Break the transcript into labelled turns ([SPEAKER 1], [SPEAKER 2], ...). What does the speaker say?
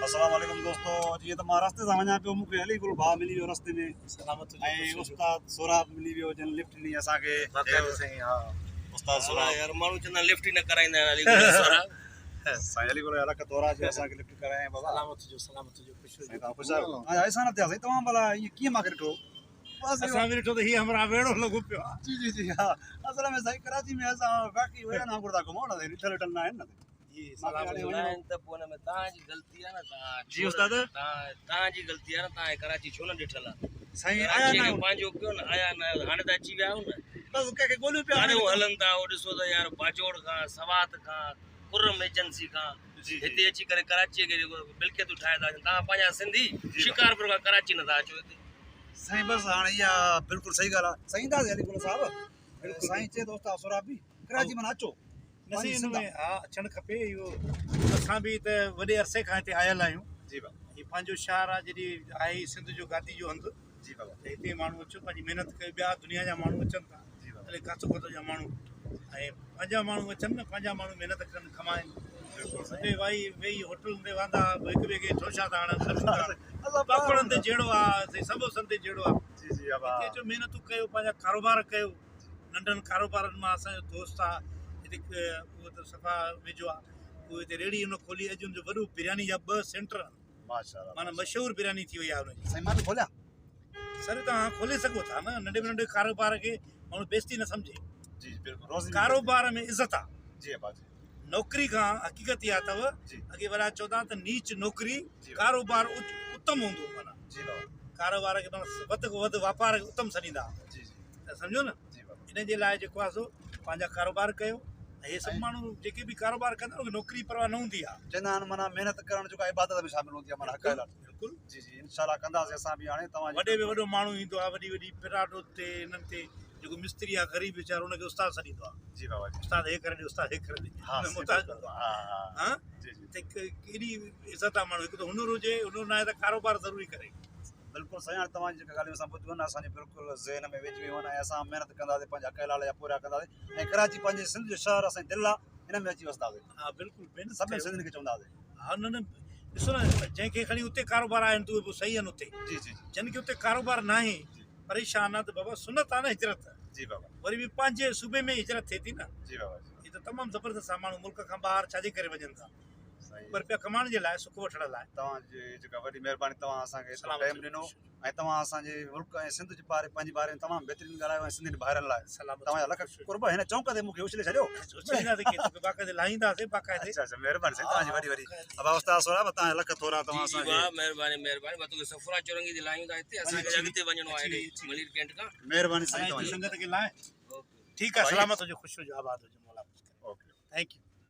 [SPEAKER 1] अस्सलाम वालेकुम दोस्तों। जीअं त मां रस्ते सां वञा पियो, मूंखे अली गुल भाउ मिली वियो रस्ते में, ऐं उस्ताद सोराब मिली वियो जिन लिफ्ट ॾिनी असांखे। उस्ताद सोराब
[SPEAKER 2] यार माण्हू चवंदा लिफ्ट ई न कराईंदा आहिनि अली गुल सोराब।
[SPEAKER 1] साईं अली गुल अलॻि तौर आहे जो असांखे लिफ्ट कराए बाबा।
[SPEAKER 3] सलामत जो ख़ुशि
[SPEAKER 1] साईं तव्हां ख़ुशि आहियो? हाणे ऐसा न थिया साईं, तव्हां भला ईअं कीअं मूंखे ॾिठो?
[SPEAKER 3] असां बि ॾिठो त हीअ हमरा वेड़ो लॻो पियो आहे।
[SPEAKER 1] जी जी जी हा, असल में साईं कराची में असां बाक़ी वेड़नि वांगुरु था घुमूं न, ॾिठल विठल न आहिनि न।
[SPEAKER 2] त पोइ हुन में तव्हांजी ग़लती आहे न। तव्हां
[SPEAKER 1] जी उस्ताद,
[SPEAKER 2] तव्हांजी ग़लती आहे न। तव्हां कराची छो न ॾिठल आहे?
[SPEAKER 1] साईं आया
[SPEAKER 2] कराची खे
[SPEAKER 1] न
[SPEAKER 2] पंहिंजो कयो न, आया न आहियो, हाणे त अची विया आहियो न।
[SPEAKER 1] बसि कंहिंखे ॻोल्हियूं पिया
[SPEAKER 2] गाॾियूं हलनि था, उहो ॾिसो त यार बाजोड़ खां, सवात खां, खुर्रम एजेंसी खां हिते अची करे कराचीअ खे जेको मिल्कियतूं ठाहे था। तव्हां पंहिंजा सिंधी शिकारपुर खां कराची नथा अचो हिते।
[SPEAKER 1] साईं बसि हाणे इहा बिल्कुलु सही ॻाल्हि आहे। साईं ईंदासीं अली गुल साहिबु, साईं चए थो उस्ताद सोराब बि कराची माना अचो।
[SPEAKER 3] नसीब हिन में हा अचणु खपे। इहो असां बि त वॾे अरसे खां हिते आयल आहियूं।
[SPEAKER 1] जी बाबा,
[SPEAKER 3] हीउ पंहिंजो शहर आहे। जॾहिं आहे सिंध जो गादी जो हंधु।
[SPEAKER 1] जी बाबा,
[SPEAKER 3] त हिते माण्हू अचो, पंहिंजी महिनत कयो। ॿिया दुनिया जा माण्हू अचनि था,
[SPEAKER 1] जी बाबा,
[SPEAKER 3] भले काथो काथो जा माण्हू, ऐं पंहिंजा माण्हू अचनि न, पंहिंजा माण्हू महिनत कनि, कमाइनि। हुते वेही होटल ते वांदा हिक ॿिए खे ठोशा था हणनि, पापड़नि ते जहिड़ो आहे, समोसनि ते जहिड़ो आहे।
[SPEAKER 1] जी जी बाबा,
[SPEAKER 3] हिते जो महिनतूं कयो, पंहिंजा कारोबार कयो। नंढनि कारोबारनि मां असांजो दोस्त आहे हिते, उहो त सफ़ा वेझो आहे। उहो हिते रेड़ी हुन खोली, अॼु हुनजो वॾो बिरयानी जा 2 सेंटर आहिनि।
[SPEAKER 1] माशाअल्लाह,
[SPEAKER 3] माना मशहूरु बिरयानी थी वई आहे हुनजी।
[SPEAKER 1] साईं मां बि खोलियां?
[SPEAKER 3] सर तव्हां खोले सघो था न, नंढे में नंढे कारोबार खे माण्हू बेइज़ती न सम्झे।
[SPEAKER 1] जी बिल्कुलु, रोज़ी
[SPEAKER 3] कारोबार में इज़त आहे।
[SPEAKER 1] जी बाबा जी,
[SPEAKER 3] नौकिरी खां हक़ीक़त इहा अथव।
[SPEAKER 1] जी
[SPEAKER 3] अॻे वॾा चवंदा त नीच नौकिरी,
[SPEAKER 1] जी
[SPEAKER 3] कारोबार उत्तम हूंदो। माना
[SPEAKER 1] जी बाबा,
[SPEAKER 3] कारोबार खे माना वधि खां वधि वापार खे उत्तम सॾींदा।
[SPEAKER 1] जी जी
[SPEAKER 3] त सम्झो न,
[SPEAKER 1] जी बाबा,
[SPEAKER 3] इन जे लाइ जेको आहे सो पंहिंजा कारोबार कयो। ऐं हे सभु माण्हू जेके बि कारोबार कंदा उनखे नौकिरी परवाह न हूंदी आहे।
[SPEAKER 1] चवंदा आहिनि माना महिनत करणु जेका इबादत में शामिल हूंदी आहे, माना हक़ लाइ।
[SPEAKER 3] बिल्कुलु।
[SPEAKER 1] जी जी इंशाल्लाह कंदासीं असां बि। हाणे तव्हां
[SPEAKER 3] वॾे में वॾो माण्हू ईंदो आहे, वॾी वॾी पिराटो ते हिननि ते जेको मिस्त्री आहे ग़रीब वीचारो, हुनखे उस्ताद सॾींदो आहे।
[SPEAKER 1] जी बाबा जी,
[SPEAKER 3] उस्ताद हे करे ॾे, उस्ताद हे करे ॾे,
[SPEAKER 1] हा
[SPEAKER 3] हुन में मुहताज हूंदो आहे।
[SPEAKER 1] हा हा
[SPEAKER 3] हा
[SPEAKER 1] जी जी
[SPEAKER 3] त केॾी इज़त आहे माण्हू। हिकु त हुनुर हुजे, हुनुर न आहे त कारोबार ज़रूरी करे।
[SPEAKER 1] बिल्कुलु साईं। हाणे तव्हांजी जेका ॻाल्हियूं असां ॿुधियूं आहिनि, असांजे बिल्कुलु ज़हन में वेझी वियूं आहिनि, ऐं असां महिनत कंदासीं, पंहिंजा हक़ लाल जा पूरा कंदासीं। ऐं कराची पंहिंजे सिंध जो शहर, असांजी दिलि आहे, हिन में अची वसंदासीं।
[SPEAKER 3] हा बिल्कुलु, महिनत
[SPEAKER 1] सभिनी
[SPEAKER 3] कयो।
[SPEAKER 1] सिंधियुनि खे चवंदासीं।
[SPEAKER 3] हा न न, ॾिसो न, जंहिंखे खणी उते कारोबार आहिनि त उहे पोइ सही आहिनि उते।
[SPEAKER 1] जी जी
[SPEAKER 3] जिन खे उते कारोबार न आहे, परेशान आहे, त बाबा सुनत आहे न हिजरत।
[SPEAKER 1] जी बाबा,
[SPEAKER 3] वरी बि पंहिंजे सूबे में हिजरत थिए थी न।
[SPEAKER 1] जी बाबा जी,
[SPEAKER 3] हीअ त तमामु ज़बरदस्त आहे। माण्हू मुल्क खां ॿाहिरि छाजे करे वञनि था?
[SPEAKER 1] साईं
[SPEAKER 3] पर पिया कमाइण जे लाइ, सुख वठण लाइ।
[SPEAKER 1] तव्हांजी जेका वॾी महिरबानी, तव्हां असांखे
[SPEAKER 3] सलामत
[SPEAKER 1] टाइम ॾिनो, ऐं तव्हां असांजे मुल्क ऐं सिंध जे बारे, पंहिंजे बारे में तमामु बहितरीनु ॻाल्हायो, ऐं सिंधियुनि भाइरनि लाइ
[SPEAKER 3] सलामत
[SPEAKER 1] तव्हांजा लख कुर्ब। हिन चौंक ते मूंखे उछले छॾियो।
[SPEAKER 3] बाक़ाइदे लाहींदासीं, बाक़ाइदे।
[SPEAKER 1] अच्छा अच्छा, महिरबानी साईं, तव्हांजी वॾी वॾी। अब उस्ताद सोराब, तव्हांजा लख थोरा। तव्हां
[SPEAKER 2] जी
[SPEAKER 1] असांखे
[SPEAKER 2] वाह, महिरबानी महिरबानी। मां तोखे सफरा चौरंगी ते लायूं था हिते, असांखे अॻिते वञिणो आहे हेॾे मलीर कैंट खां।
[SPEAKER 1] महिरबानी साईं
[SPEAKER 3] तव्हांजी
[SPEAKER 1] तव्हांजी।
[SPEAKER 3] संगत खे लाइ। ठीकु आहे, सलामत हुजो, ख़ुशि हुजो, आबाद हुजो, मौला।
[SPEAKER 1] ओके।
[SPEAKER 3] Thank U.